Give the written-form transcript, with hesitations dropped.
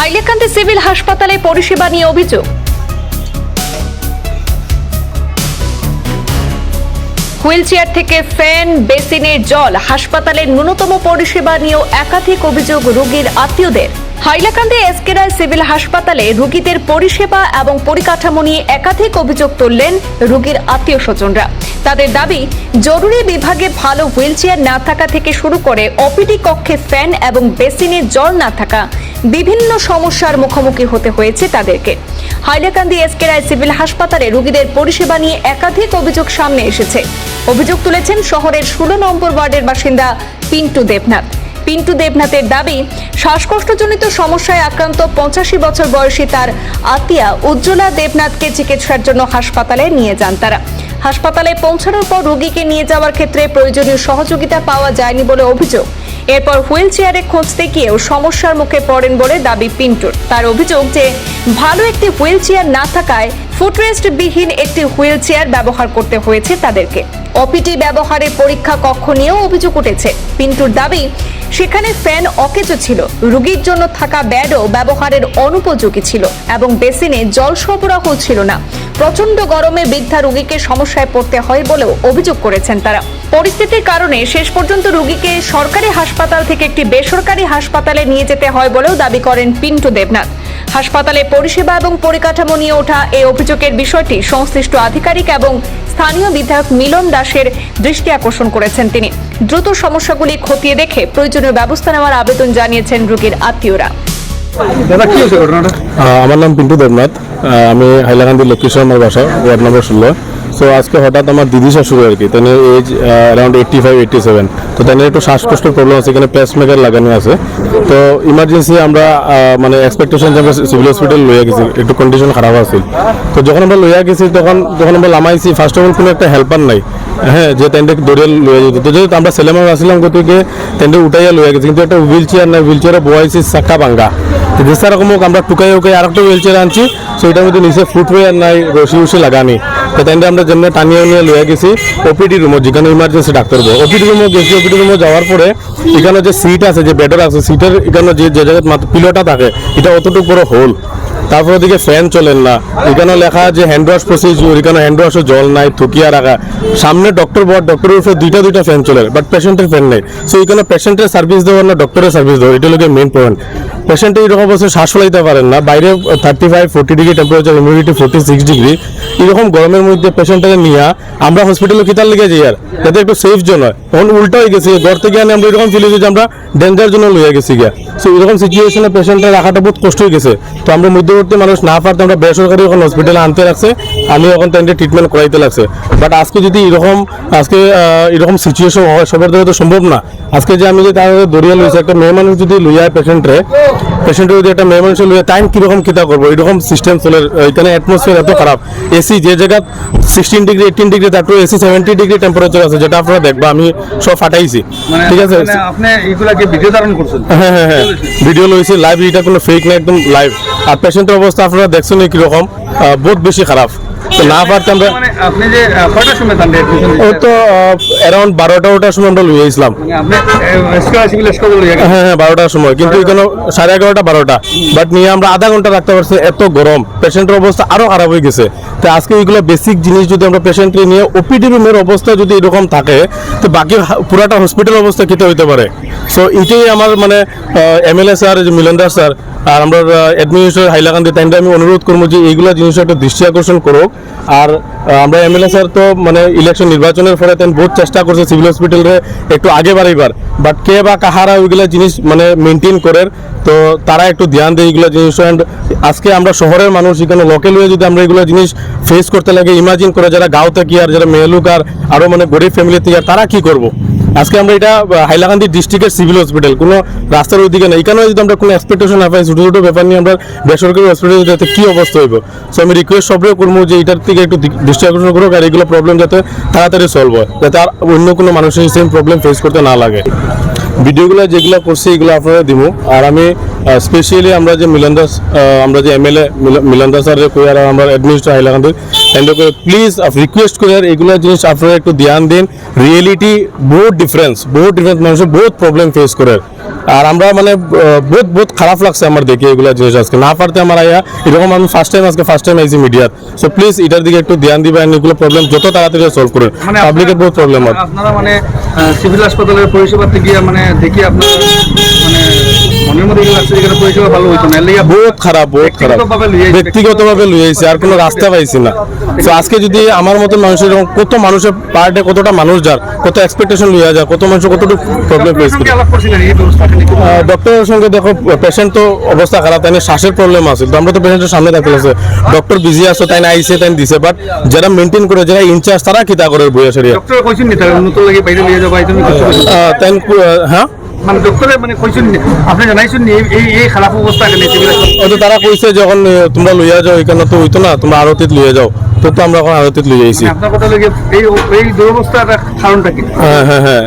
Hailakandi civil হাসপাতালে পরিষেবা নিয়ে অভিযোগ। হুইলচেয়ার থেকে ফ্যান, বেসিনের জল, হাসপাতালের ন্যূনতম পরিষেবা নিয়েও একাধিক অভিযোগ রোগীর আত্মীয়দের। হাইলাকান্দি এসকে রায় সিভিল হাসপাতালে রোগীদের পরিষেবা এবং পরিকাঠামো নিয়ে একাধিক অভিযোগ তুললেন রোগীর আত্মীয় স্বজনরা। তাদের দাবি, জরুরি বিভাগে ভালো হুইলচেয়ার না থাকা থেকে শুরু করে ওপিডি কক্ষে ফ্যান এবং বেসিনের জল না থাকা বিভিন্ন সমস্যার মুখোমুখি হতে হয়েছে তাদেরকে। হাইলাকান্দি এসকে রায় সিভিল হাসপাতালে রোগীদের পরিষেবা নিয়ে একাধিক অভিযোগ সামনে এসেছে। অভিযোগ তুলেছেন শহরের 16 নম্বর ওয়ার্ডের বাসিন্দা পিন্টু দেবনাথ। পিন্টু দেবনাথের দাবি, শ্বাসকষ্টজনিত সমস্যায় আক্রান্ত 85 বছর বয়সী তার আত্মীয়া উজ্জ্বলা দেবনাথকে চিকিৎসার জন্য হাসপাতালে নিয়ে যান তারা। হাসপাতালে পৌঁছানোর পর রোগীকে নিয়ে যাওয়ার ক্ষেত্রে প্রয়োজনীয় সহযোগিতা পাওয়া যায়নি বলে অভিযোগ। এরপর হুইল চেয়ারে খুঁজতে গিয়েও সমস্যার মুখে পড়েন বলে দাবি পিন্টুর। তার অভিযোগ যে ভালো একটি হুইল চেয়ার না থাকায় ফুটরেস্ট বিহীন একটি হুইল চেয়ার ব্যবহার করতে হয়েছে তাদেরকে। ওপিডি ব্যবহারের পরীক্ষা কক্ষ নিয়েও অভিযোগ উঠেছে। পিন্টুর দাবি, সেখানে ফ্যান অকেজো ছিল, রোগীর জন্য থাকা বেডও ব্যবহারের অনুপযোগী ছিল এবং বেসিনে জল সরবরাহ ছিল না। প্রচন্ড গরমে বৃদ্ধা রোগীকে সমস্যায় পড়তে হয় বলেও অভিযোগ করেছেন তারা। পরিস্থিতির কারণে শেষ পর্যন্ত রোগীকে সরকারি হাসপাতাল থেকে একটি বেসরকারি হাসপাতালে নিয়ে যেতে হয় বলেও দাবি করেন পিন্টু দেবনাথ। হাসপাতালে পরিষেবা এবং পরিকাঠামো নিয়ে ওঠা এই অভিযোগের বিষয়টি সংশ্লিষ্ট আধিকারিক এবং স্থানীয় বিধায়ক মিলন দাসের দৃষ্টি আকর্ষণ করেছেন তিনি। দ্রুত সমস্যাগুলি খতিয়ে দেখে প্রয়োজনীয় ব্যবস্থা নেওয়ার আবেদন জানিয়েছেন রোগীর আত্মীয়রা। আমার নাম পিন্টু দেবনাথ, আমি হাইলাকান্দি লোকেশন আমার বাসা, ওয়ার্ড নম্বর 16। সো আজকে হঠাৎ আমার দিদি শাশুড়ি আর কি, তাদের এজ অ্যারাউন্ড 85-87। তো তাদের একটু শ্বাসকষ্টের প্রবলেম আছে, এখানে পেসমেকার লাগানো আছে। তো ইমার্জেন্সি আমরা মানে এক্সপেকটেশন যে আমরা সিভিল হসপিটাল লইয়া গেছি, একটু কন্ডিশন খারাপ আছিল। তো যখন আমরা লইয়া গেছি তখন আমরা লামাইছি, ফার্স্ট অফ অল কোনো একটা হেল্পার নাই, হ্যাঁ, যে তেন্ডে দৌড়িয়ে লইয়া যেত। তো যেহেতু আমরা ছেলেমার আসলাম গতিকে তেন্ডে উঠাইয়া লইয়া গেছি, কিন্তু একটা হুইল চেয়ার নাই, হুইল চেয়ারে বয়াইছি চাক্কা ভাঙ্গা। যে সেরকম হোক আমরা টুকাই উকাই আর একটা হুইল চেয়ার আনছি। সো এটার মধ্যে নিচে ফুটওয়্যার নাই, রশি লাগানি। তো তাই আমরা যেমন টানিয়ে নিয়ে লইয়া গেছি ওপিডি রুমে, যেখানে ইমার্জেন্সি ডাক্তার বো। ওপিডি রুমে গেছি, ওপিডি রুমে যাওয়ার পরে এখানে যে সিট আছে, যে বেডের আছে, সিটের এখানে যে জায়গায় পিলোটা থাকে এটা অতটুকু বড় হোল। তারপর ওদিকে ফ্যান চলেন না, এখানে লেখা যে হ্যান্ড ওয়াশ প্রসিডিউর, এখানে হ্যান্ড ওয়াশও জল নাই, থুকিয়া রাখা। সামনে ডক্টর বট, ডক্টরের উপরে দুইটা ফ্যান চলে, বাট পেশেন্টের ফ্যান নেই। সো এখানে পেশেন্টের সার্ভিস দেওয়ার না ডক্টরের সার্ভিস দেওয়া, এটা লোকের মেইন পয়েন্ট। পেশেন্টে এরকম অবস্থায় শ্বাস ফেলাইতে পারেন না, বাইরে 35-40 ডিগ্রি টেম্পারেচার, ইমিউনিটি 46 ডিগ্রি। এরকম গরমের মধ্যে পেশেন্টটাকে নিয়ে আমরা হসপিটালে কিতার লেগে যাই আর যাতে একটু সেফ জোন হয়। তখন উল্টা হয়ে গেছি, ঘর থেকে আনে আমরা এরকম ফিল হয়েছি যে আমরা ডেঞ্জার জন্য লইয়া গেছি গিয়া। সো এরকম সিচুয়েশনে পেশেন্টটা রাখাটা বহুত কষ্ট হয়ে গেছে। তো আমরা মধ্যবর্তী মানুষ না পারতে আমরা বেসরকারি এখন হসপিটালে আনতে লাগছে, আমি এখন তাদের ট্রিটমেন্ট করাইতে লাগছে। বাট আজকে যদি এরকম সিচুয়েশন হয়, সবার দ্বারা তো সম্ভব না। আজকে যে আমি যে তার দরিয়া লইছি, একটা মেয়ে মানুষ যদি লইয়া পেশেন্টের যদি একটা মেয়ে মানুষ লইয়া টাইম কিরকম কিতা করবো, এরকম সিস্টেম চলে। এখানে অ্যাটমসফিয়ার এত খারাপ, এসি যে জায়গা 16 ডিগ্রি 18 ডিগ্রি, তারপরে এসি 70 ডিগ্রি টেম্পারেচার আছে, যেটা আপনারা দেখবা আমি সব ফাটাইছি। ঠিক আছে, আপনি এইগুলাকে ভিডিও ধারণ করছেন? হ্যাঁ, ভিডিও লইছি লাইভ, এটা কোনো ফেক না, একদম লাইভ। আর পেশেন্টের অবস্থা আপনারা দেখছেন কিরকম, বহুত বেশি খারাপ। তো না পারতাম আমরা, মানে আপনি যে কয়টার সময় তান্ডে ও তো অ্যারাউন্ড 12টার সময় আমরা লইয়া আসলাম। আপনি সিভিল হাসপাতাল লইয়া গেছেন? হ্যাঁ, 12টার সময়, কিন্তু এখানে 11:30 12টা, বাট নিয়ে আমরা আধা ঘন্টা রাখতে পারছি। এত গরম, পেশেন্টের অবস্থা আরো খারাপ হয়ে গেছে। তো আজকে এইগুলো বেসিক জিনিস যদি আমরা পেশেন্টকে নিয়ে, ওপিডি রুমের অবস্থা যদি এরকম থাকে, তো বাকি পুরাটা হসপিটাল অবস্থা কিতে হইতে পারে। সো এটাই আমার মানে এমএলএ স্যার, মিলন দাস স্যার আর আমরা অ্যাডমিনিস্ট্রেটর হাইলাকান্দি, তাই আমি অনুরোধ করবো যে এইগুলো জিনিস একটা দৃষ্টি আকর্ষণ করুক। আর আমরা এমএলএ স্যার তো মানে ইলেকশন নির্বাচনের ফলে তেন বহুত চেষ্টা করছে সিভিল হসপিটালে একটু আগে বাড়াইবার, বাট কে বা কাহারা ওইগুলা জিনিস মানে মেনটেন করেন, তো তারা একটু ধ্যান দেয় এইগুলো জিনিস। আজকে আমরা শহরের মানুষ, এখানে লোকাল হয়ে যদি আমরা এগুলো জিনিস ফেস করতে লাগে, ইমাজিন করে যারা গাঁও থেকে আর যারা মেয়েলুক আর আরও মানে গরিব ফ্যামিলি থেকে, তারা কি করবো। আজকে আমরা এটা হাইলাকান্দি ডিস্ট্রিক্টের সিভিল হসপিটাল, কোনো রাস্তার ওইদিকে নেই। এখানেও যদি আমরা কোনো এক্সপেকটেশন না পাই, ছোটো ছোটো ব্যাপার নিয়ে আমরা বেসরকারি হসপিটালে যাতে কী অবস্থা হইব। সো আমি রিকোয়েস্ট সবরেও করবো যে এটার থেকে একটু দৃষ্টি আকর্ষণ করুক, আর এগুলো প্রবলেম যাতে তাড়াতাড়ি সলভ হয়, যাতে আর অন্য কোনো মানুষের সেম প্রবলেম ফেস করতে না লাগে। ভিডিওগুলো যেগুলো করছি এগুলো আপনারা দিব। আর আমি স্পেশালি আমরা যে মিলন দাস, আমরা যে এমএলএ মিলন দাস আর কই, আর আমরা অ্যাডমিনিস্ট্রেটর হাইলাকান্দি, প্লিজ রিকোয়েস্ট করে এগুলো জিনিস আপনারা একটু ধ্যান দিন। রিয়েলিটি বহুত ডিফারেন্স মানুষের বহুত প্রবলেম ফেস করে। আর আমরা মানে বহুত বহুত খারাপ লাগছে আমার দেখে এগুলা জিনিস আজকে না পারতে আমার আয়া এরকম আমি ফার্স্ট টাইম আইছি মিডিয়াত সো প্লিজ এটার দিকে একটু ধ্যান দিবেন এগুলো প্রবলেম যত তাড়াতাড়ি সলভ করুন পাবলিকের বহুত প্রবলেম হয় আপনারা মানে সিভিল হাসপাতালের পরিষেবাতে গিয়ে মানে দেখি আপনার মানে মনের মধ্যে কি লাগছে এখানে পরিষেবা ভালো হইতো না এর লাগি বহুত খারাপ ব্যক্তিগতভাবে লইয়া আইছে। ব্যক্তিগতভাবে লুই আইছি আর কোনো রাস্তা পাইছি না তো আজকে যদি আমার মতো মানুষের এরকম কত মানুষের পার্টে কতটা মানুষ যার কত এক্সপেকটেশন লইয়া যায় কত মানুষ কতটুকু প্রবলেম ফেস করে সঙ্গে আলাপ করছিলেন এই ব্যবস্থাটা নিয়ে? ডক্টরের সঙ্গে দেখো পেশেন্ট তো অবস্থা খারাপ তাই শ্বাসের প্রবলেম আছে তো আমরা তো পেশেন্টের সামনে থাকতে আছে ডক্টর বিজি আছে তাই না আইসে তাই দিছে বাট যারা মেনটেন করে যারা ইনচার্জ তারা কি তা করে বইয়া সেরিয়া ডক্টর কইছেন নি তার উন্নত লাগে বাইরে লিয়ে যাবো তুমি কিছু কইছেন? তাই হ্যাঁ মানে ডক্টরে মানে কইছেন নি আপনি জানাইছেন নি এই খারাপ অবস্থা এখানে সিভিল হাসপাতাল হয়তো তারা কইছে যখন তোমরা লইয়া যাও এখানে তো হইতো না তোমরা আরতিত লইয়া যাও তো আমরা এখন আরতিত লইয়া আইছি আপনার কথা লাগে এই দুরবস্থার কারণটা কি? হ্যাঁ